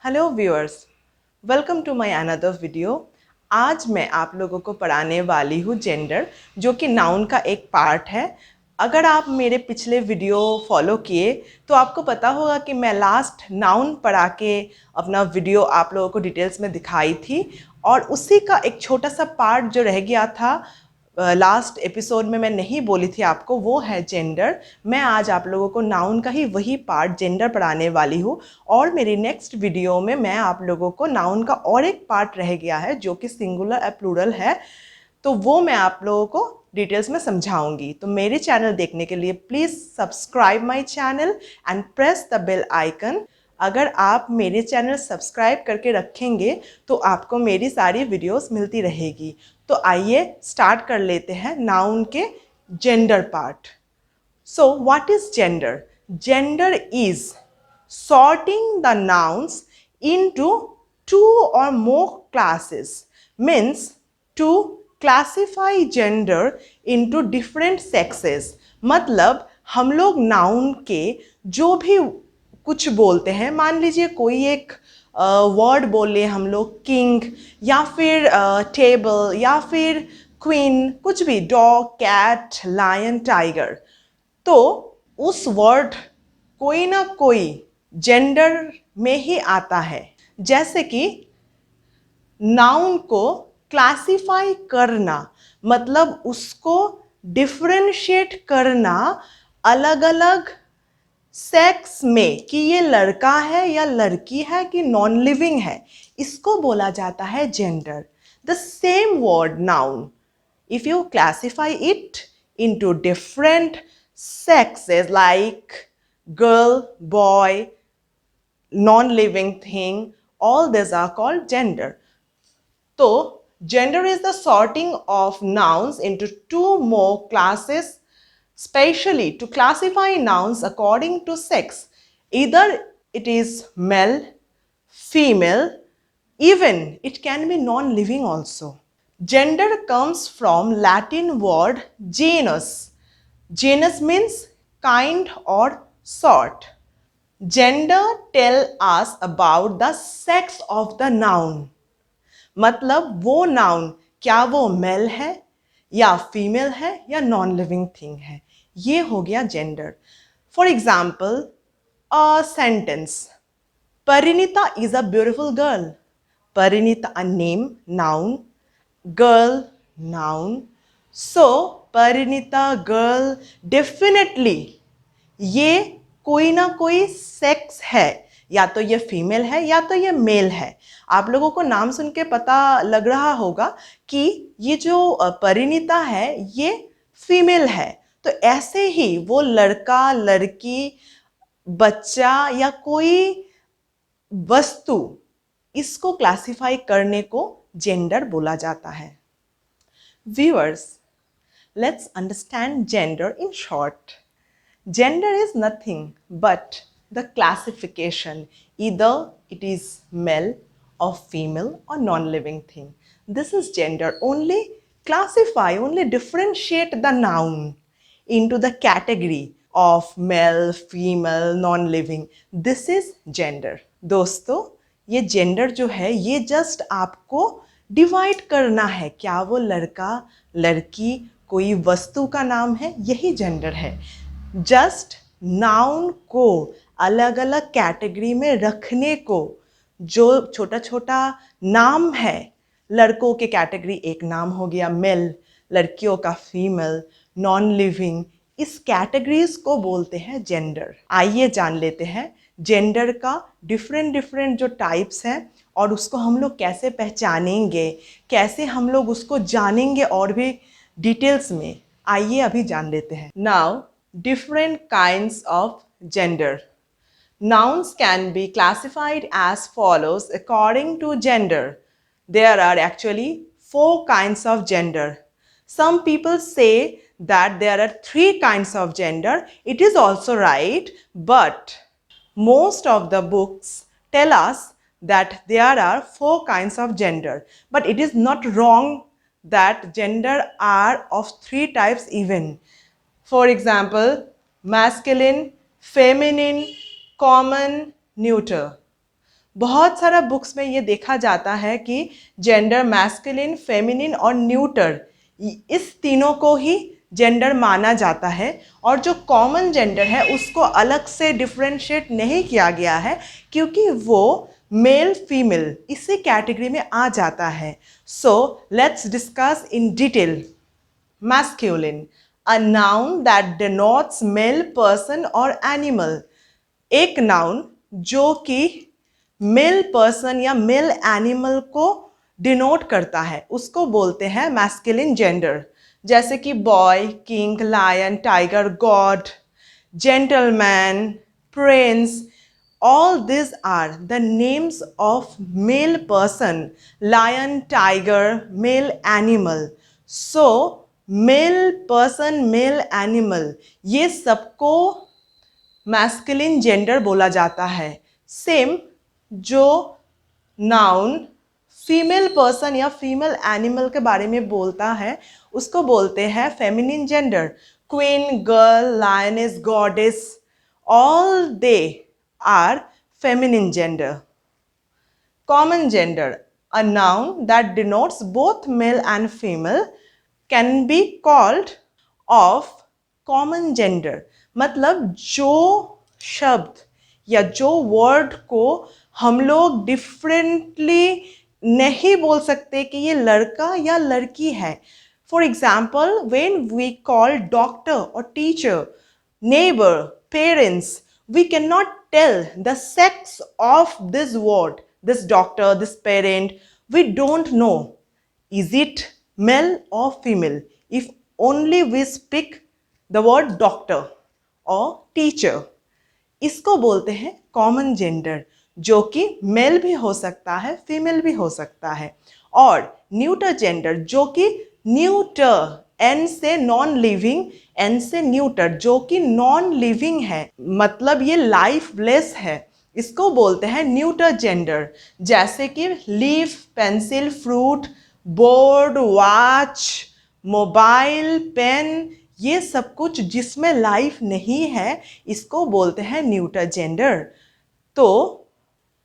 Hello viewers, welcome to my another video. आज मैं आप लोगों को पढ़ाने वाली हूँ जेंडर, जो कि नाउन का एक पार्ट है। अगर आप मेरे पिछले वीडियो फॉलो किए तो आपको पता होगा कि मैं लास्ट नाउन पढ़ा के अपना वीडियो आप लोगों को डिटेल्स में दिखाई थी, और उसी का एक छोटा सा पार्ट जो रह गया था लास्ट एपिसोड में मैं नहीं बोली थी आपको, वो है जेंडर। मैं आज आप लोगों को नाउन का ही वही पार्ट जेंडर पढ़ाने वाली हूँ, और मेरी नेक्स्ट वीडियो में मैं आप लोगों को नाउन का और एक पार्ट रह गया है जो कि सिंगुलर या प्लूरल है, तो वो मैं आप लोगों को डिटेल्स में समझाऊंगी। तो मेरे चैनल देखने के लिए please subscribe my channel and press the bell icon. अगर आप मेरे चैनल सब्सक्राइब करके रखेंगे तो आपको मेरी सारी वीडियोस मिलती रहेगी। तो आइए स्टार्ट कर लेते हैं नाउन के gender part. So what is gender? Gender is sorting the nouns into two or more classes, means to classify gender into different sexes। मतलब हम लोग नाउन के जो भी कुछ बोलते हैं, मान लीजिए कोई एक वर्ड बोले हम लोग, किंग या फिर टेबल या फिर क्वीन, कुछ भी, डॉग, कैट, लायन, टाइगर, तो उस वर्ड कोई ना कोई जेंडर में ही आता है। जैसे कि नाउन को क्लासिफाई करना मतलब उसको डिफरेंशिएट करना अलग अलग सेक्स में, कि ये लड़का है या लड़की है कि नॉन लिविंग है, इसको बोला जाता है gender. The same word noun, if you classify it into different sexes like girl, boy, non-living thing, all these are called gender. So gender is the sorting of nouns into two more classes, specially to classify nouns according to sex. Either it is male, female, even it can be non-living also. Gender comes from Latin word genus. Genus means kind or sort. Gender tell us about the sex of the noun. मतलब वो noun क्या वो mail है या female है या non living thing है, ये हो गया gender. For example, a sentence, Parinita is a beautiful girl. Parinita, a name, noun. Girl, noun. So Parinita girl, definitely ये कोई ना कोई सेक्स है, या तो ये फीमेल है या तो ये मेल है। आप लोगों को नाम सुन के पता लग रहा होगा कि ये जो परिणीता है ये फीमेल है, तो ऐसे ही वो लड़का, लड़की, बच्चा या कोई वस्तु, इसको क्लासिफाई करने को जेंडर बोला जाता है। Viewers, let's understand gender in short. Gender is nothing but the classification, either it is male or female or non-living thing. This is gender. Only classify, only differentiate the noun into the category of male, female, non-living. This is gender. दोस्तों, ये gender जो है ये just आपको divide करना है, क्या वो लड़का, लड़की, कोई वस्तु का नाम है, यही जेंडर है। जस्ट नाउन को अलग अलग कैटेगरी में रखने को, जो छोटा छोटा नाम है, लड़कों के कैटेगरी एक नाम हो गया मेल, लड़कियों का फीमेल, नॉन लिविंग, इस कैटेगरीज को बोलते हैं जेंडर। आइए जान लेते हैं जेंडर का डिफरेंट डिफरेंट जो टाइप्स हैं, और उसको हम लोग कैसे पहचानेंगे, कैसे हम लोग उसको जानेंगे और भी डिटेल्स में। आइए अभी जान लेते हैं। Now different kinds of gender. Nouns can be classified as follows according to gender. There are actually 4 kinds of gender. Some people say that there are 3 kinds of gender. It is also right, but most of the books tell us that there are 4 kinds of gender. But it is not wrong that gender are of 3 types even. For example, masculine, feminine, common, neuter. बहुत सारा books में ये देखा जाता है कि gender masculine, feminine और neuter, इस तीनों को ही जेंडर माना जाता है और जो कॉमन जेंडर है उसको अलग से डिफ्रेंशिएट नहीं किया गया है क्योंकि वो मेल फीमेल इसी कैटेगरी में आ जाता है। So let's discuss in detail. Masculine, a noun that denotes male person और एनिमल। एक नाउन जो कि मेल पर्सन या मेल एनिमल को डिनोट करता है उसको बोलते हैं मैस्कुलिन जेंडर। जैसे कि boy, king, lion, tiger, god, gentleman, prince, all these are the names of male person, lion, tiger, male animal. So male person, male animal, ये सबको मैस्कुलिन जेंडर बोला जाता है। सेम जो नाउन फीमेल पर्सन या female animal के बारे में बोलता है उसको बोलते हैं feminine gender. Queen, girl, lioness, goddess, all they are feminine gender. Common gender, a noun that denotes both male and female, can be called of common gender. मतलब जो शब्द या जो वर्ड को हम लोग डिफरेंटली नहीं बोल सकते कि ये लड़का या लड़की है। For example, when we call doctor और teacher, neighbor, parents, we cannot tell the sex of this word, this doctor, this parent. We don't know is it male or female if only we speak the word doctor or teacher. इसको बोलते हैं common gender, जो कि mail भी हो सकता है, female भी हो सकता है। और न्यूटर जेंडर, जो कि न्यूटर, एन से नॉन लिविंग, एन से न्यूटर, जो कि नॉन लिविंग है, मतलब ये लाइफलेस है, इसको बोलते हैं न्यूटर जेंडर। जैसे कि leaf, pencil, fruit, board, watch, mobile, pen, ये सब कुछ जिसमें लाइफ नहीं है इसको बोलते हैं न्यूटर जेंडर। तो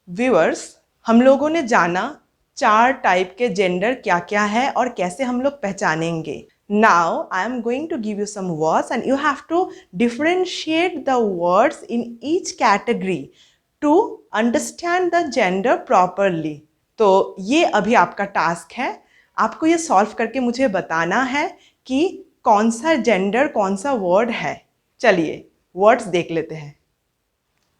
व्यूअर्स, हम लोगों ने जाना 4 टाइप के जेंडर क्या क्या है और कैसे हम लोग पहचानेंगे। Now I am going to give you some words and you have to differentiate the words in each category to understand the gender properly. तो ये अभी आपका टास्क है, आपको ये सॉल्व करके मुझे बताना है कि कौन सा जेंडर कौन सा वर्ड है। चलिए वर्ड्स देख लेते हैं।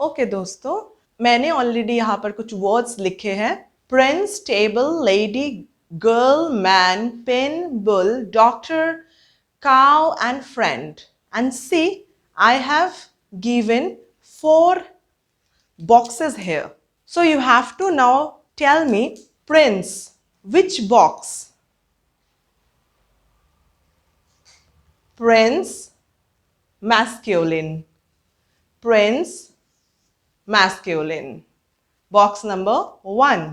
ओके दोस्तों, मैंने ऑलरेडी यहाँ पर कुछ वर्ड्स लिखे हैं। Prince, table, lady, girl, man, pen, bull, doctor, cow and friend. And see, I have given 4 boxes here. So you have to now tell me, Prince, which box? Prince, masculine. Prince, masculine. Box number 1.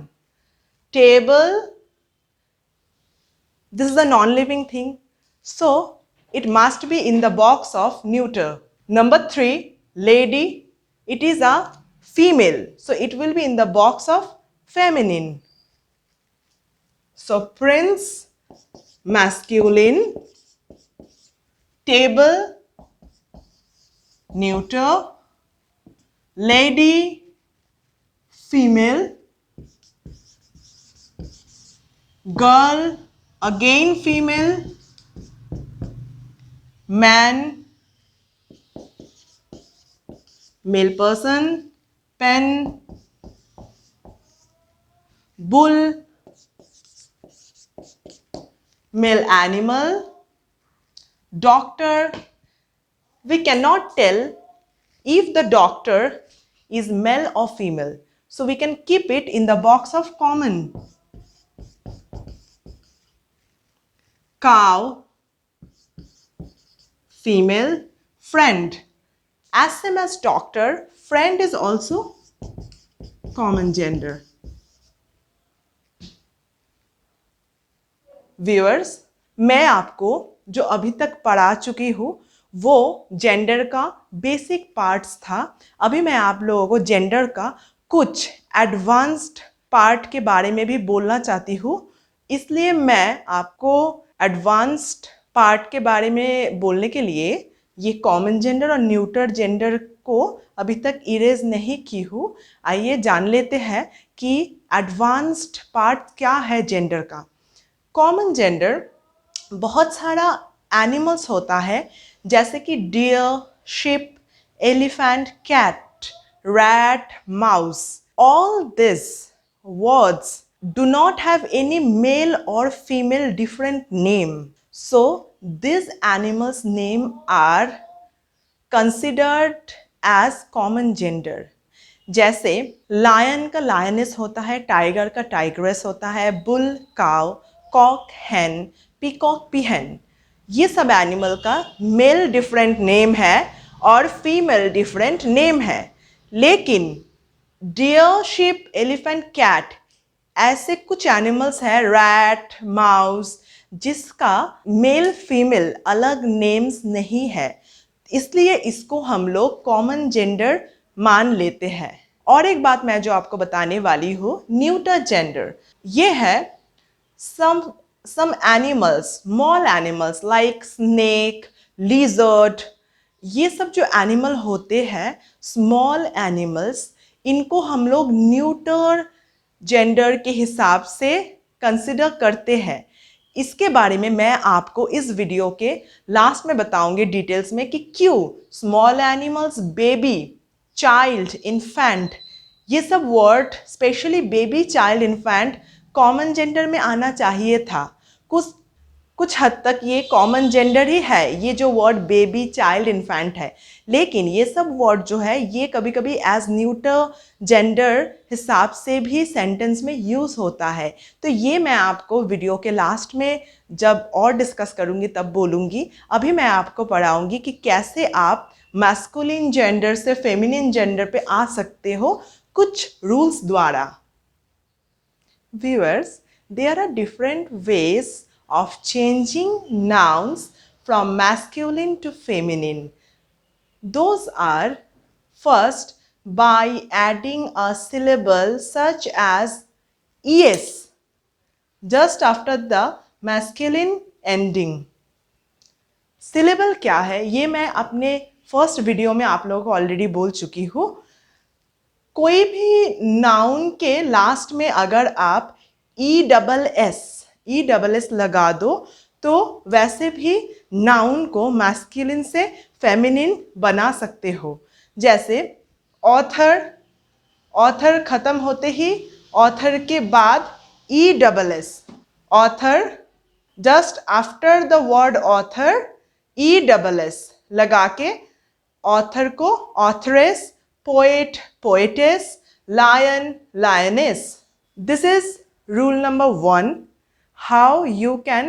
Table, this is a non-living thing, so it must be in the box of neuter. Number 3, lady, it is a female, so it will be in the box of feminine. So prince, masculine, table, neuter, lady, female, girl, again female, man, male person, pen, bull, male animal, doctor. We cannot tell if the doctor is male or female, so we can keep it in the box of common. Cow, female, friend. As same as doctor, friend is also common gender. Viewers, मैं आपको जो अभी तक पढ़ा चुकी हूँ वो gender का बेसिक पार्ट्स था। अभी मैं आप लोगों को जेंडर का कुछ एडवांस्ड पार्ट के बारे में भी बोलना चाहती हूँ, इसलिए मैं आपको एडवांस्ड पार्ट के बारे में बोलने के लिए ये कॉमन जेंडर और न्यूटर जेंडर को अभी तक इरेज नहीं की हूँ। आइए जान लेते हैं कि एडवांस्ड पार्ट क्या है जेंडर का। कॉमन जेंडर बहुत सारा एनिमल्स होता है, जैसे कि deer, ship, elephant, cat, rat, mouse. All this words do not have any male or female different name, so these animals name are considered as common gender। जैसे lion का lioness होता है, टाइगर का tigress होता है, bull cow, Kock हैन, peacock पीहन। ये सब animal का मेल डिफरेंट नेम है और फीमेल डिफरेंट नेम है। लेकिन डियर, शिप, एलिफेंट, कैट ऐसे कुछ एनिमल्स हैं, रैट, माउस, जिसका मेल फीमेल अलग नेम्स नहीं है, इसलिए इसको हम लोग कॉमन जेंडर मान लेते हैं। और एक बात मैं जो आपको बताने वाली हूँ, न्यूटर जेंडर, ये है some animals, small animals like snake, lizard, ये सब जो एनिमल होते हैं स्मॉल एनिमल्स, इनको हम लोग न्यूटर जेंडर के हिसाब से कंसिडर करते हैं। इसके बारे में मैं आपको इस वीडियो के लास्ट में बताऊंगी डिटेल्स में कि क्यों small animals, baby, child, infant, ये सब word specially baby, child, infant common gender में आना चाहिए था। कुछ हद तक ये कॉमन जेंडर ही है, ये जो वर्ड बेबी, चाइल्ड, इन्फेंट है। लेकिन ये सब वर्ड जो है ये कभी कभी एज न्यूटर जेंडर हिसाब से भी सेंटेंस में यूज़ होता है। तो ये मैं आपको वीडियो के लास्ट में जब और डिस्कस करूँगी तब बोलूँगी। अभी मैं आपको पढ़ाऊँगी कि कैसे आप मैस्कुलिन जेंडर से फेमिनिन जेंडर पे आ सकते हो कुछ रूल्स द्वारा। Viewers, there are different ways of changing nouns from masculine to feminine. Those are, first, by adding a syllable such as es just after the masculine ending. Syllable क्या है ये मैं अपने फर्स्ट वीडियो में आप लोगों को ऑलरेडी बोल चुकी हूँ। कोई भी नाउन के लास्ट में अगर आप ई डबल एस लगा दो तो वैसे भी नाउन को मैस्कुलिन से फेमिनिन बना सकते हो। जैसे ऑथर, ऑथर खत्म होते ही ऑथर के बाद E double S, author, just after the word author E double S लगा के ऑथर को authoress, poet, poetess, lion, lioness. This is rule number 1, how you can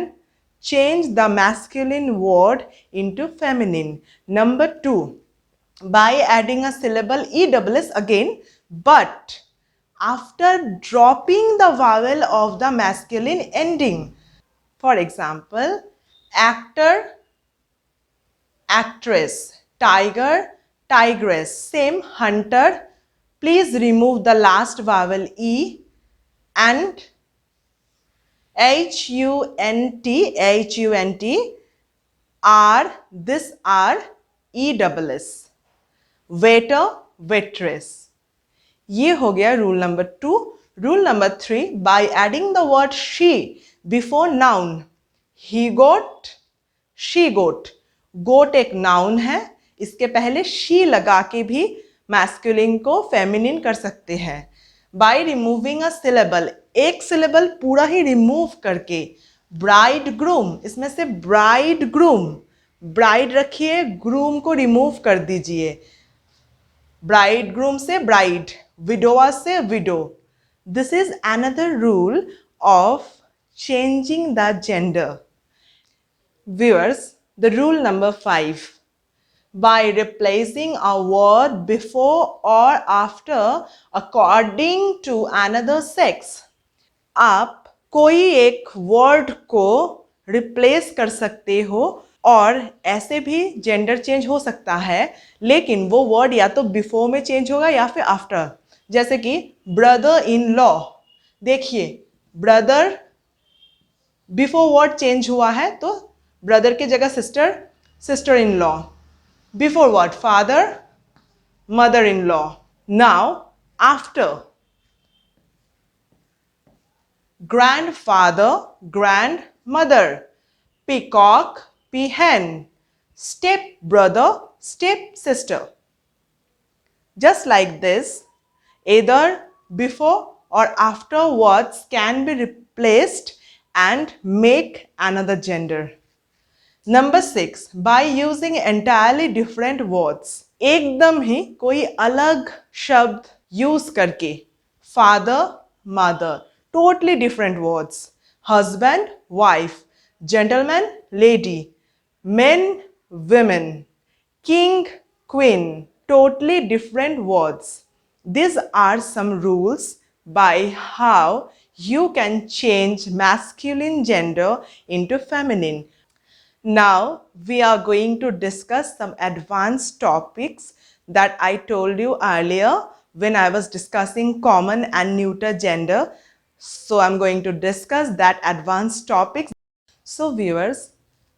change the masculine word into feminine. Number 2, by adding a syllable ESS again, but after dropping the vowel of the masculine ending. For example, actor, actress, tiger, tigress, same hunter, please remove the last vowel e and hunt are, this are ESS. Waiter, waitress. ये हो गया rule number 2। Rule number 3, by adding the word she before noun, he goat, she goat. goat एक noun है, इसके पहले she लगा के भी मैस्कुलिन को फेमिनिन कर सकते हैं। बाय रिमूविंग अ सिलेबल, एक सिलेबल पूरा ही रिमूव करके, ब्राइड ग्रूम, इसमें से ब्राइड ग्रूम, ब्राइड रखिए, ग्रूम को रिमूव कर दीजिए, ब्राइड ग्रूम से ब्राइड, विडोवा से window. This is another rule of changing the gender. Viewers, the rule number 5, by replacing a word before or after according to another sex. आप कोई एक word को रिप्लेस कर सकते हो और ऐसे भी जेंडर चेंज हो सकता है, लेकिन वो वर्ड या तो बिफोर में चेंज होगा या फिर आफ्टर। जैसे कि ब्रदर इन लॉ, देखिए ब्रदर बिफोर वर्ड चेंज हुआ है तो ब्रदर की जगह sister, sister in law, before word father, mother in law. Now after grandfather, grandmother, peacock, peahen, step brother, step sister. Just like this, either before or after words can be replaced and make another gender. Number 6, by using entirely different words. एकदम ही कोई अलग शब्द use करके, father, mother, totally different words. Husband, wife, gentleman, lady, men, women, king, queen, totally different words. These are some rules by how you can change masculine gender into feminine. Now we are going to discuss some advanced topics that I told you earlier when I was discussing common and neuter gender. So I'm going to discuss that advanced topics. So viewers,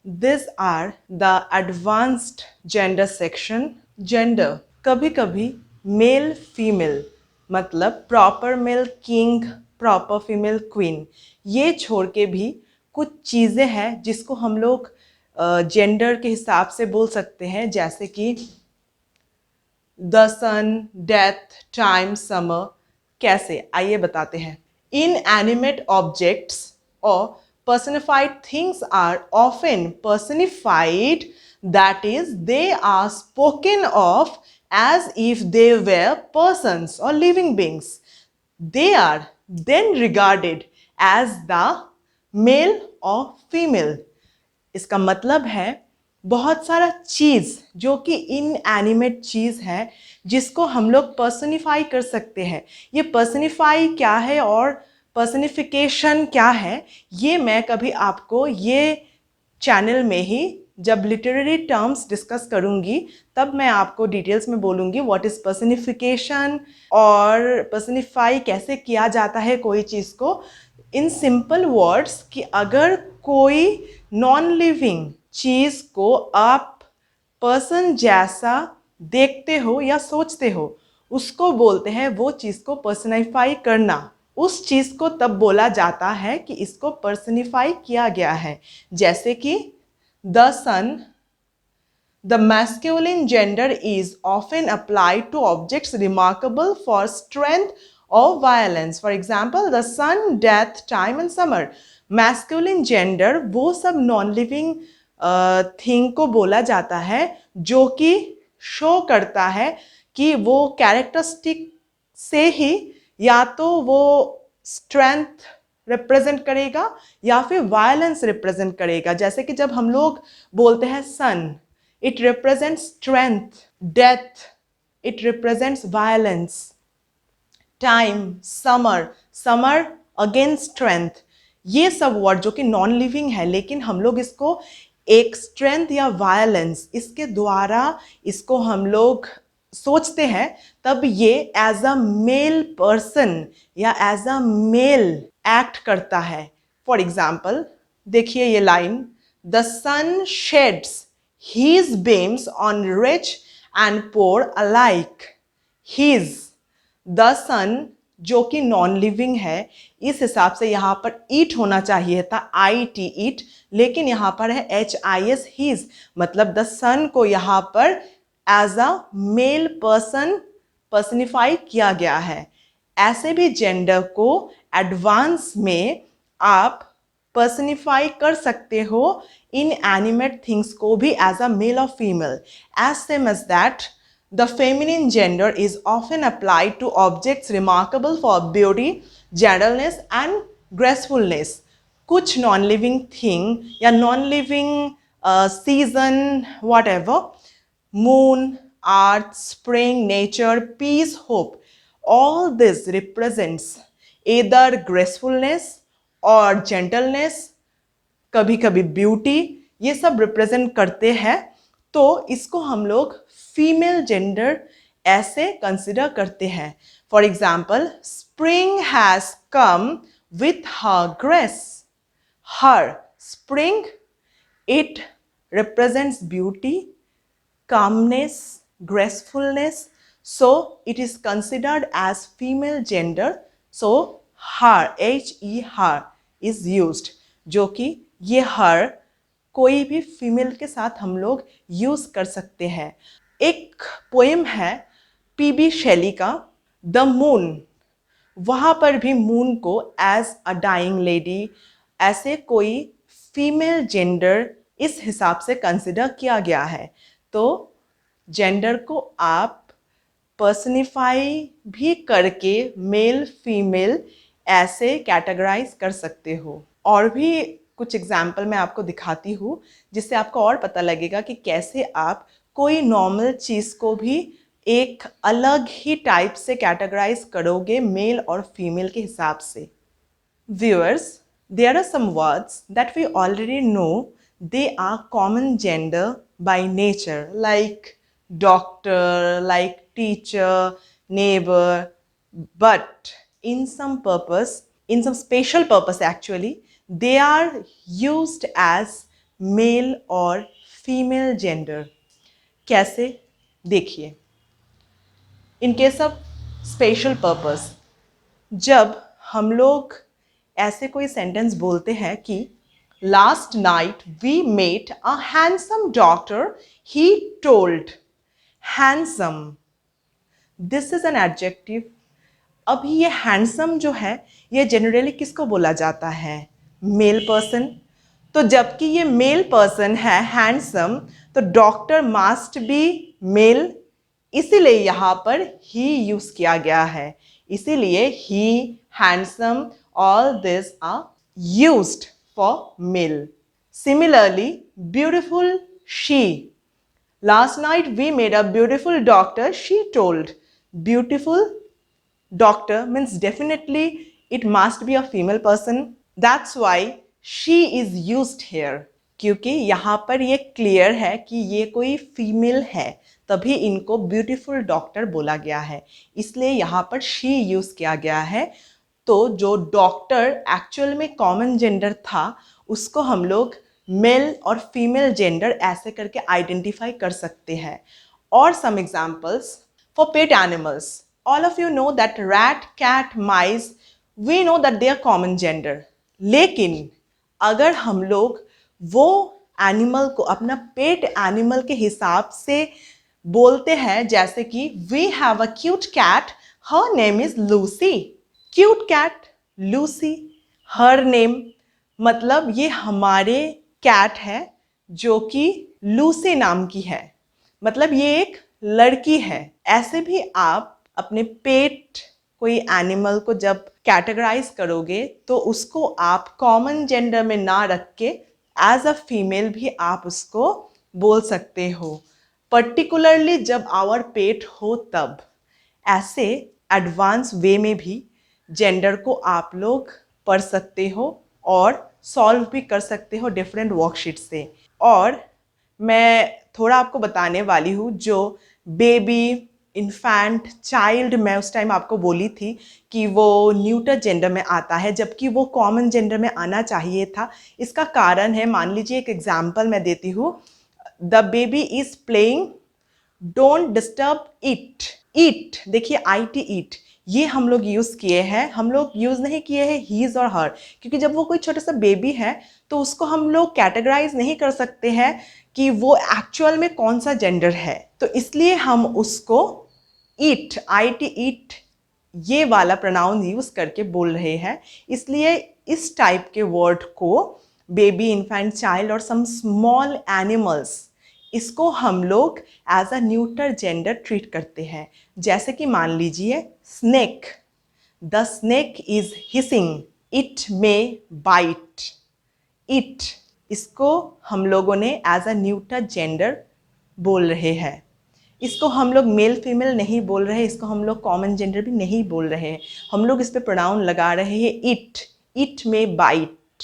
these are the advanced gender section. Gender, कभी कभी male female मतलब proper male king, proper female queen, ये छोड़ के भी कुछ चीज़ें हैं जिसको हम लोग जेंडर के हिसाब से बोल सकते हैं, जैसे कि the sun, death, time, summer. कैसे, आइए बताते हैं। इनएनिमेट ऑब्जेक्ट्स और personified things are often personified, that is, they are spoken of as if they were persons or living beings. They are then regarded as the male or female. इसका मतलब है बहुत सारा चीज़ जो कि इनएनिमेट चीज़ है जिसको हम लोग पर्सनिफाई कर सकते हैं। ये पर्सनिफाई क्या है और पर्सनिफिकेशन क्या है, ये मैं कभी आपको ये चैनल में ही जब लिटरेरी टर्म्स डिस्कस करूँगी तब मैं आपको डिटेल्स में बोलूँगी व्हाट इज़ पर्सनिफिकेशन और पर्सनिफाई कैसे किया जाता है कोई चीज़ को, इन सिंपल वर्ड्स कि अगर कोई नॉन लिविंग चीज़ को आप पर्सन जैसा देखते हो या सोचते हो, उसको बोलते हैं वो चीज़ को पर्सनिफाई करना। उस चीज़ को तब बोला जाता है कि इसको पर्सनिफाई किया गया है। जैसे कि the sun, the masculine gender is often applied to objects remarkable for strength or violence. For example, the sun, death, time and summer. Masculine gender वो सब non-living थिंग को बोला जाता है जो कि शो करता है कि वो कैरेक्टरिस्टिक से ही या तो वो स्ट्रेंथ रिप्रेजेंट करेगा या फिर वायलेंस रिप्रेजेंट करेगा। जैसे कि जब हम लोग बोलते हैं सन, it represents strength, death, it represents violence, time, summer, summer again strength। ये सब वर्ड जो कि नॉन लिविंग है लेकिन हम लोग इसको एक स्ट्रेंथ या वायलेंस इसके द्वारा इसको हम लोग सोचते हैं, तब ये एज अ मेल पर्सन या एज अ मेल एक्ट करता है। फॉर एग्जाम्पल देखिए ये line, the sun sheds his beams on rich and poor alike. His, the sun जो कि नॉन लिविंग है, इस हिसाब से यहाँ पर ईट होना चाहिए था, IT ईट, लेकिन यहाँ पर है HIS his, मतलब द सन को यहाँ पर एज अ मेल पर्सन पर्सनिफाई किया गया है। ऐसे भी जेंडर को एडवांस में आप पर्सनिफाई कर सकते हो inanimate things को भी as a male or female. As same as that, the feminine gender is often applied to objects remarkable for beauty, gentleness and gracefulness. कुछ non-living thing या non-living season, whatever, moon, earth, spring, nature, peace, hope, all this represents either gracefulness और gentleness, कभी कभी beauty, ये सब represent करते हैं। तो इसको हम लोग फीमेल जेंडर ऐसे कंसिडर करते हैं। For example, spring has come with her grace. Her, spring, it represents beauty, calmness, gracefulness. So it is considered as female gender. So her, her is used. जो कि ये her कोई भी female के साथ हम लोग यूज कर सकते हैं. एक पोएम है पीबी शैली का, द मून. वहाँ पर भी मून को एज अ डाइंग लेडी, ऐसे कोई फीमेल जेंडर इस हिसाब से कंसिडर किया गया है. तो जेंडर को आप पर्सनिफाई भी करके मेल फीमेल ऐसे कैटेगराइज कर सकते हो. और भी कुछ एग्जाम्पल मैं आपको दिखाती हूँ जिससे आपको और पता लगेगा कि कैसे आप कोई नॉर्मल चीज़ को भी एक अलग ही टाइप से कैटेगराइज करोगे मेल और फीमेल के हिसाब से. Viewers, there are some words that we already know they are common gender by nature, like doctor, like teacher, neighbor, but in some purpose, in some special purpose actually, they are used as male or female gender. कैसे? देखिए, in case of special purpose, जब हम लोग ऐसे कोई sentence बोलते हैं कि last night we met a handsome doctor, he told. Handsome, this is an adjective. अभी ये हैंडसम जो है ये जनरली किसको बोला जाता है? Male person. तो जबकि ये मेल पर्सन है हैंडसम, तो डॉक्टर मस्ट बी मेल, इसीलिए यहाँ पर ही यूज किया गया है. इसीलिए ही, handsome, all this are used for male. Similarly, beautiful, she. Last night we made a beautiful doctor, she told. Beautiful doctor means definitely it must be a female person. That's why she is used here. क्योंकि यहाँ पर ये clear है कि ये कोई female है, तभी इनको ब्यूटीफुल डॉक्टर बोला गया है, इसलिए यहाँ पर शी यूज किया गया है. तो जो डॉक्टर एक्चुअल में कॉमन जेंडर था उसको हम लोग मेल और फीमेल जेंडर ऐसे करके आइडेंटिफाई कर सकते हैं. और some examples for pet animals. All of you know that rat, cat, mice, we know that they are common gender. लेकिन अगर हम लोग वो एनिमल को अपना पेट एनिमल के हिसाब से बोलते हैं, जैसे कि we have a cute cat, her name is Lucy. Cute cat, Lucy, her name, मतलब ये हमारे कैट है जो कि लूसी नाम की है, मतलब ये एक लड़की है. ऐसे भी आप अपने पेट कोई एनिमल को जब कैटेगराइज करोगे तो उसको आप कॉमन जेंडर में ना रख के एज अ फीमेल भी आप उसको बोल सकते हो, पर्टिकुलरली जब आवर पेट हो तब. ऐसे एडवांस वे में भी जेंडर को आप लोग पढ़ सकते हो और सॉल्व भी कर सकते हो डिफरेंट वर्कशीट से. और मैं थोड़ा आपको बताने वाली हूँ जो बेबी, इन्फेंट, चाइल्ड, मैं उस टाइम आपको बोली थी कि वो न्यूटर जेंडर में आता है जबकि वो कॉमन जेंडर में आना चाहिए था. इसका कारण है, मान लीजिए एक एग्जाम्पल मैं देती हूँ. The baby is playing, don't disturb it. Eat, देखिए IT, ईट, ये हम लोग यूज़ किए हैं, हम लोग यूज़ नहीं किए हैं हीज और हर, क्योंकि जब वो कोई छोटा सा बेबी है तो उसको हम लोग कैटेगराइज नहीं कर सकते हैं कि वो एक्चुअल में कौन सा जेंडर है. तो इसलिए हम उसको ईट, IT, ईट, ये वाला प्रोनाउन यूज़ करके बोल रहे हैं. इसलिए इस टाइप के वर्ड को बेबी, इन्फेंट, चाइल्ड और सम स्मॉल एनिमल्स, इसको हम लोग as a neuter gender treat करते हैं. जैसे कि मान लीजिए snake, the snake is hissing, it may bite. It, इसको हम लोगों ने एज अ न्यूटर जेंडर बोल रहे हैं. इसको हम लोग मेल फीमेल नहीं बोल रहे, इसको हम लोग कॉमन जेंडर भी नहीं बोल रहे हैं, हम लोग इस पे प्रोनाउन लगा रहे हैं इट. It may bite.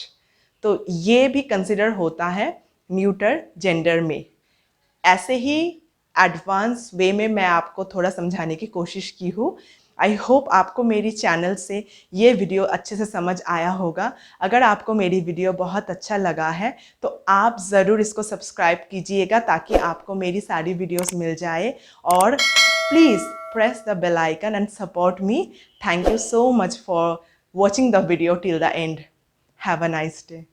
तो ये भी कंसिडर होता है न्यूटर जेंडर में. ऐसे ही एडवांस वे में मैं आपको थोड़ा समझाने की कोशिश की हूँ. आई होप आपको मेरी चैनल से ये वीडियो अच्छे से समझ आया होगा। अगर आपको मेरी वीडियो बहुत अच्छा लगा है तो आप ज़रूर इसको सब्सक्राइब कीजिएगा ताकि आपको मेरी सारी वीडियोस मिल जाए, और please press the bell icon and support me. Thank you so much for watching the video till the end. Have a nice day.